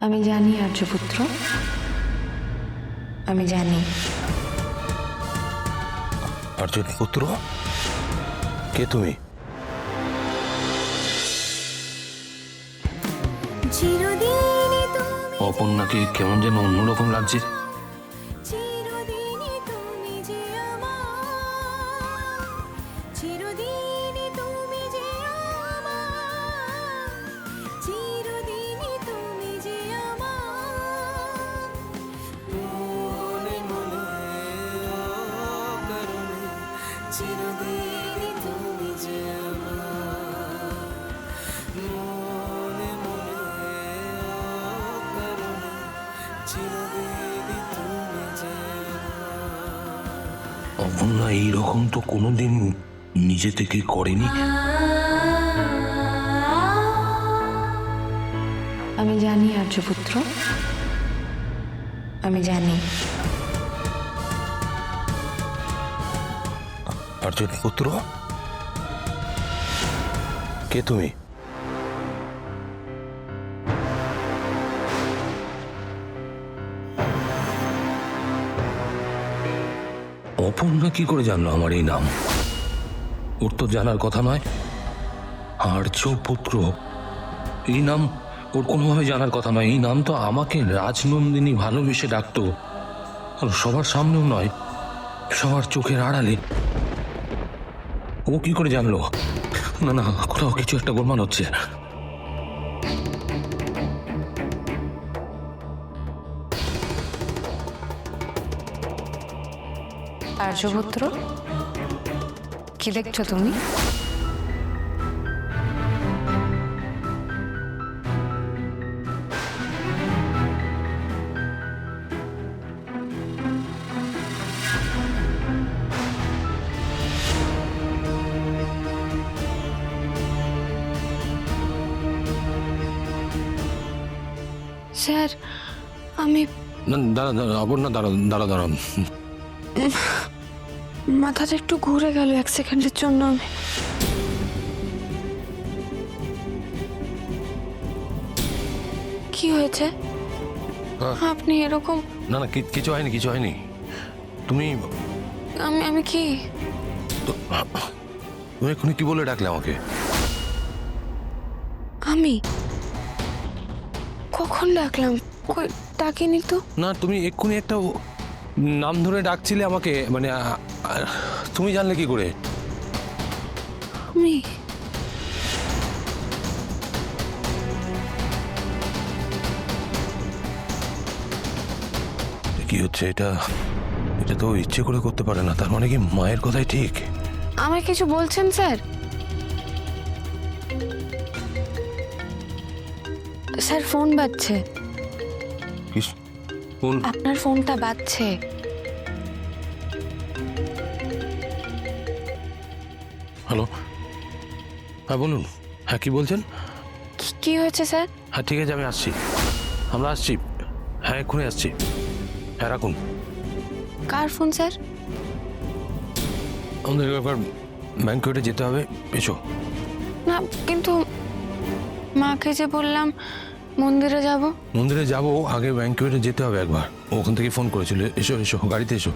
আমি জানি আর্যপুত্র, আমি জানি। আর্যের পুত্র, কে তুমি? অপর্ণাকে কেমন যেন অন্যরকম লাগছে। অপর্ণা এইরকম তো কোনোদিন নিজে থেকে করেনি। আমি জানি আর্যপুত্র, আমি জানি। আর্যের পুত্র, কে তুমি? অপর্ণা কি করে জানলো আমার এই নাম? ওর তো জানার কথা নয়। আর্য পুত্র, এই নাম ওর কোনোভাবে জানার কথা নয়। এই নাম তো আমাকে রাজনন্দিনী ভালোবেসে ডাকতো, আর সবার সামনেও নয়, সবার চোখের আড়ালে। ও কি করে জানলো? না না, কোথাও কিছু একটা গোলমাল হচ্ছে। আর্যপুত্র, কি দেখছো তুমি? স্যার, আমি না, দাঁড়া দাঁড়া অপর্ণা, দাঁড়া দাঁড়া দাঁড়া। মাথাটা একটু ঘুরে গেল 1 সেকেন্ডের জন্য। কি হয়েছে? আপনি এরকম? না না, কিছু হয়নি, কিছু হয়নি। তুমি আমি কি? তুমি এক্ষুনি কি বলে ডাকলে আমাকে? আমি কখন ডাকলাম? কই, ডাকিনি তো। না, তুমি এক্ষুনি একটা নাম ধরে ডাকছিলে আমাকে, মানে তুমি জানলে কি করে? আমি কি হচ্ছে এটা? এটা তো ইচ্ছে করে করতে পারে না। তার মানে কি মায়ের কথাই ঠিক? আমায় কিছু বলছেন স্যার? স্যার, ফোন বাজছে। কোন? আপনার ফোনটা বাজছে। হ্যালো, হ্যাঁ বলুন। হ্যাঁ, কি বলছেন? কি হয়েছে স্যার? হ্যাঁ ঠিক আছে, আমি আসছি, আমরা আসছি। হ্যাঁ এক্ষুনি আসছি। হ্যাঁ রাখুন। কার ফোন স্যার? আমাদের একবার ব্যাংকুয়েটে যেতে হবে, এসো। না, কিন্তু মাকে যে বললাম মন্দিরে যাব। মন্দিরে যাবো, আগে ব্যাংকুয়েটে যেতে হবে একবার। ও ওখান থেকে ফোন করেছিল। এসো এসো, গাড়িতে এসো।